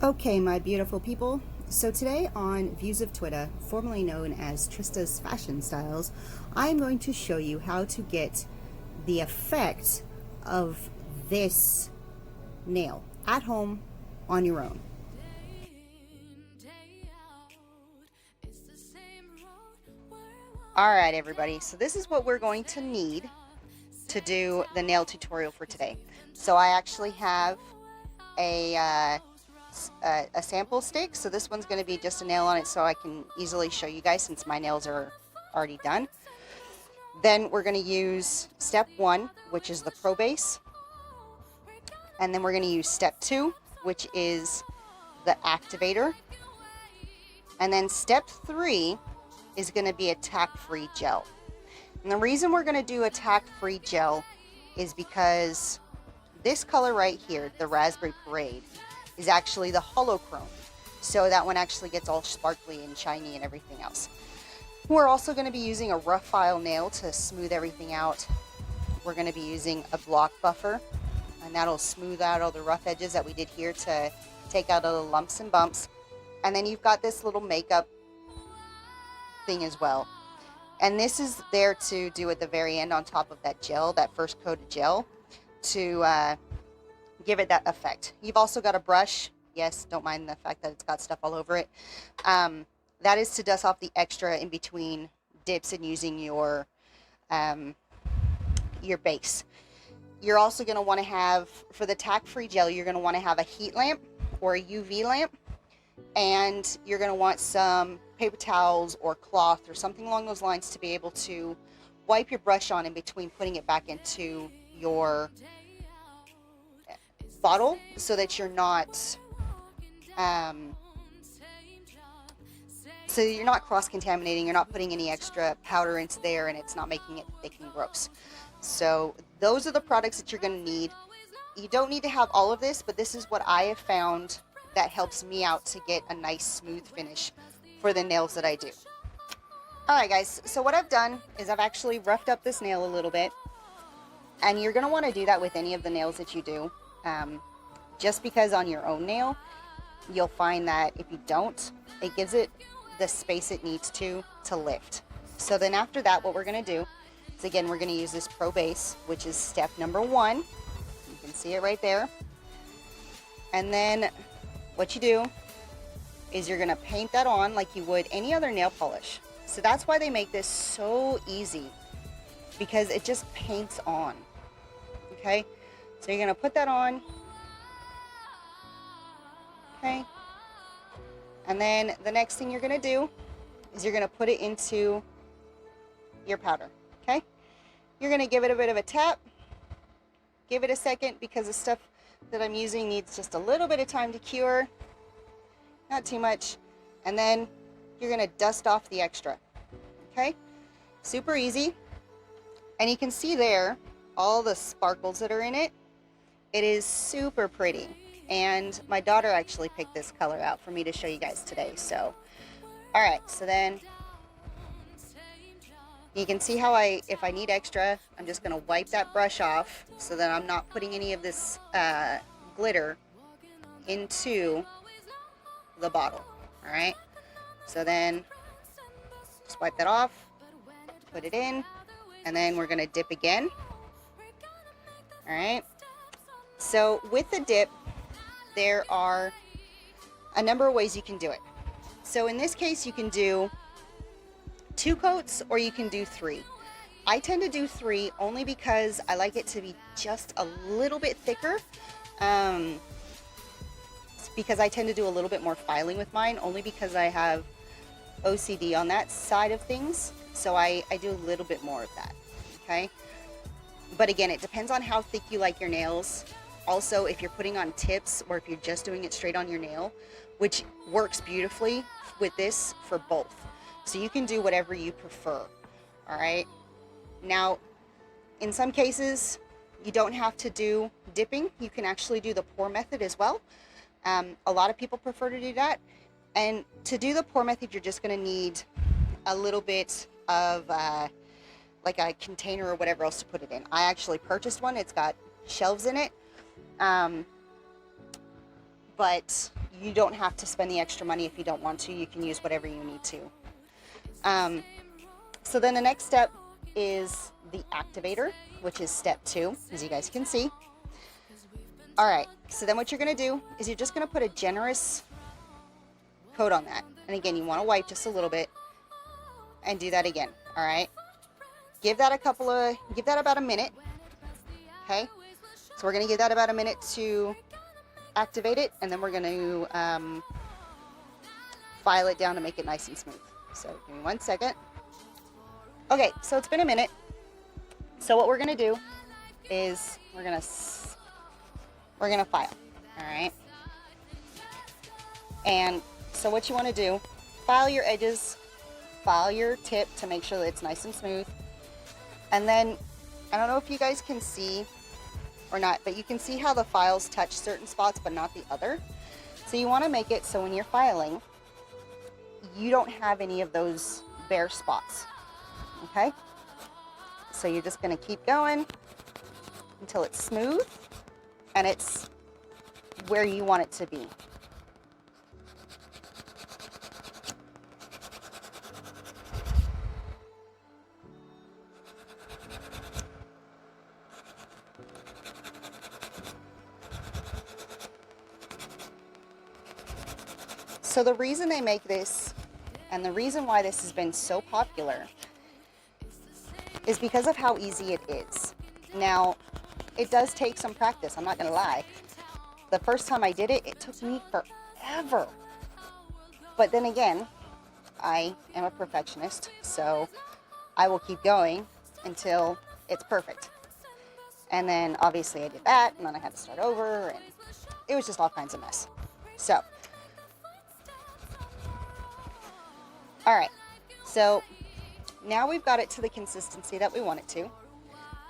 Okay, my beautiful people. So today on Views of Twitta, formerly known as Trysta's Fashion Styles, I'm going to show you how to get the effect of this nail at home on your own. Alright everybody, so this is what we're going to need to do the nail tutorial for today. So I actually have a sample stick, so this one's going to be just a nail on it so I can easily show you guys since my nails are already done. Then we're going to use step 1, which is the pro base, and then we're going to use step 2, which is the activator, and then step 3 is going to be a tack-free gel. And the reason we're going to do a tack-free gel is because this color right here, the Raspberry Parade, is actually the holochrome. So that one actually gets all sparkly and shiny and everything else. We're also going to be using a rough file nail to smooth everything out. We're going to be using a block buffer, and that'll smooth out all the rough edges that we did here to take out all the lumps and bumps. And then you've got this little makeup thing as well. And this is there to do at the very end on top of that gel, that first coat of gel, to give it that effect. You've also got a brush. Yes, don't mind the fact that it's got stuff all over it. That is to dust off the extra in between dips and using your base. You're also going to want to have, for the tack-free gel, you're going to want to have a heat lamp or a UV lamp. And you're going to want some paper towels or cloth or something along those lines to be able to wipe your brush on in between putting it back into your bottle, so that you're not cross-contaminating, you're not putting any extra powder into there, and it's not making it thick and gross. So those are the products that you're going to need. You don't need to have all of this, but this is what I have found that helps me out to get a nice smooth finish for the nails that I do. Alright guys, so what I've done is I've actually roughed up this nail a little bit, and you're going to want to do that with any of the nails that you do, just because on your own nail you'll find that if you don't, it gives it the space it needs to lift. So then after that, what we're going to do is, again, we're going to use this pro base, which is step number 1. You can see it right there. And then what you do is you're going to paint that on like you would any other nail polish. So that's why they make this so easy, because it just paints on. Okay, so you're going to put that on. Okay, and then the next thing you're going to do is you're going to put it into your powder. Okay, you're going to give it a bit of a tap, give it a second, because the stuff that I'm using needs just a little bit of time to cure, not too much, and then you're going to dust off the extra. Okay, super easy. And you can see there all the sparkles that are in it. It is super pretty, and my daughter actually picked this color out for me to show you guys today. So alright, so then you can see how if I need extra, I'm just going to wipe that brush off so that I'm not putting any of this glitter into the bottle. Alright, so then just wipe that off, put it in, and then we're going to dip again. Alright, so with the dip, there are a number of ways you can do it. So in this case, you can do 2 coats or you can do 3. I tend to do 3 only because I like it to be just a little bit thicker. Because I tend to do a little bit more filing with mine, only because I have OCD on that side of things. So I do a little bit more of that. Okay, but again, it depends on how thick you like your nails. Also, if you're putting on tips or if you're just doing it straight on your nail, which works beautifully with this for both. So you can do whatever you prefer. All right. Now, in some cases, you don't have to do dipping. You can actually do the pour method as well. A lot of people prefer to do that. And to do the pour method, you're just going to need a little bit of like a container or whatever else to put it in. I actually purchased one. It's got shelves in it. But you don't have to spend the extra money if you don't want to. You can use whatever you need to. So then the next step is the activator, which is step 2, as you guys can see. All right, so then what you're going to do is you're just going to put a generous coat on that. And again, you want to wipe just a little bit and do that again. All right, give that about a minute. Okay, so we're going to give that about a minute to activate it, and then we're going to file it down to make it nice and smooth. So give me 1 second. Okay, so it's been a minute. So what we're going to do is we're going to file. All right, and so what you want to do, file your edges, file your tip to make sure that it's nice and smooth. And then, I don't know if you guys can see or not, but you can see how the files touch certain spots but not the other. So you want to make it so when you're filing, you don't have any of those bare spots. Okay? So you're just going to keep going until it's smooth and it's where you want it to be. So the reason they make this, and the reason why this has been so popular, is because of how easy it is. Now, it does take some practice, I'm not going to lie. The first time I did it, it took me forever. But then again, I am a perfectionist, so I will keep going until it's perfect. And then obviously I did that, and then I had to start over, and it was just all kinds of mess. So, all right, so now we've got it to the consistency that we want it to.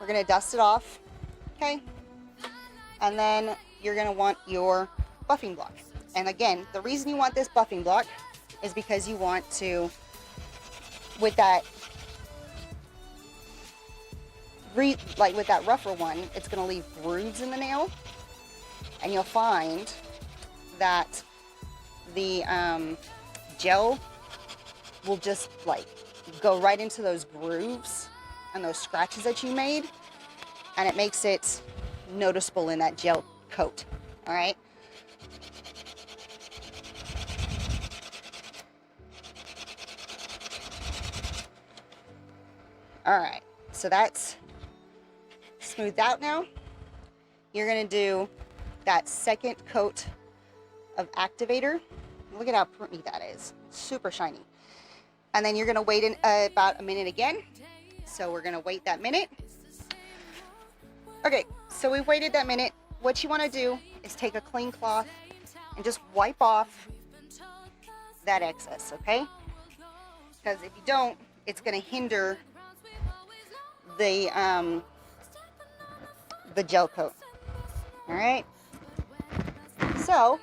We're going to dust it off, okay? And then you're going to want your buffing block. And again, the reason you want this buffing block is because you want to, with that rougher one, it's going to leave grooves in the nail. And you'll find that the gel will just like go right into those grooves and those scratches that you made, and it makes it noticeable in that gel coat. All right, so that's smoothed out. Now you're going to do that second coat of activator. Look at how pretty that is, super shiny. And then you're going to wait in about a minute again. So we're going to wait that minute. Okay, so we've waited that minute. What you want to do is take a clean cloth and just wipe off that excess, okay? Because if you don't, it's going to hinder the gel coat. All right? So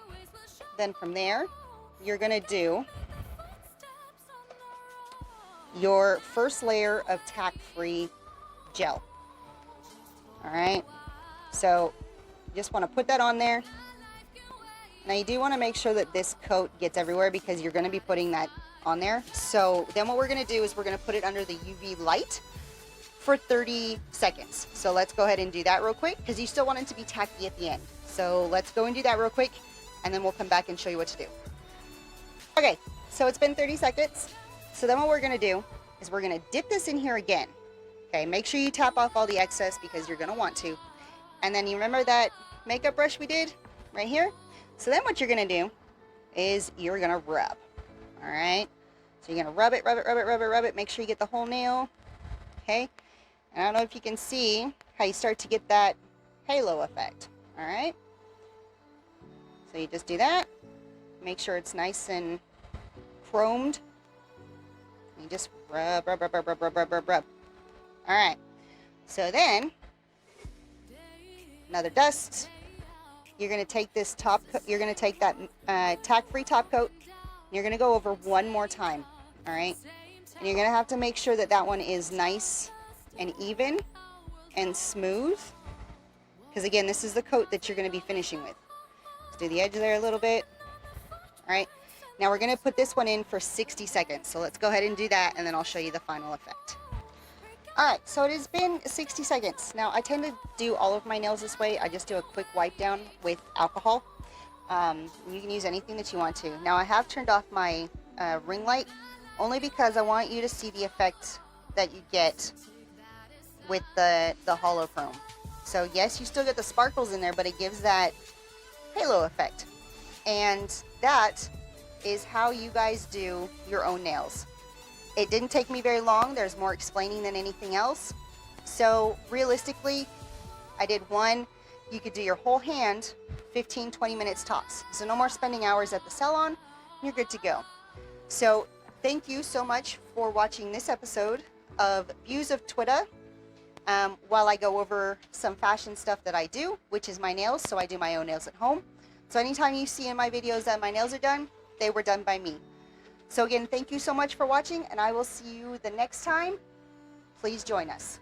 then from there, you're going to do your first layer of tack-free gel. All right, so you just want to put that on there. Now you do want to make sure that this coat gets everywhere because you're going to be putting that on there. So then what we're going to do is we're going to put it under the UV light for 30 seconds. So let's go ahead and do that real quick because you still want it to be tacky at the end. So let's go and do that real quick, and then we'll come back and show you what to do. Okay, so it's been 30 seconds. So then what we're going to do is we're going to dip this in here again. Okay, make sure you tap off all the excess because you're going to want to. And then you remember that makeup brush we did right here? So then what you're going to do is you're going to rub. All right? So you're going to rub it, rub it, rub it, rub it, rub it. Make sure you get the whole nail. Okay? And I don't know if you can see how you start to get that halo effect. All right? So you just do that. Make sure it's nice and chromed. You just rub, rub, rub, rub, rub, rub, rub, rub, rub. All right. So then, another dust. You're going to take this top coat. You're going to take that tack-free top coat. You're going to go over one more time. All right. And you're going to have to make sure that that one is nice and even and smooth. Because again, this is the coat that you're going to be finishing with. Let's do the edge there a little bit. Now we're going to put this one in for 60 seconds. So let's go ahead and do that, and then I'll show you the final effect. Alright, so it has been 60 seconds. Now I tend to do all of my nails this way. I just do a quick wipe down with alcohol. You can use anything that you want to. Now I have turned off my ring light, only because I want you to see the effect that you get with the hollow chrome. So yes, you still get the sparkles in there, but it gives that halo effect. And that is how you guys do your own nails. It didn't take me very long. There's more explaining than anything else. So realistically, I did one. You could do your whole hand 15-20 minutes tops. So no more spending hours at the salon. You're good to go. So thank you so much for watching this episode of Views of Twitta. While I go over some fashion stuff that I do, which is my nails. So I do my own nails at home. So anytime you see in my videos that my nails are done, they were done by me. So again, thank you so much for watching, and I will see you the next time. Please join us.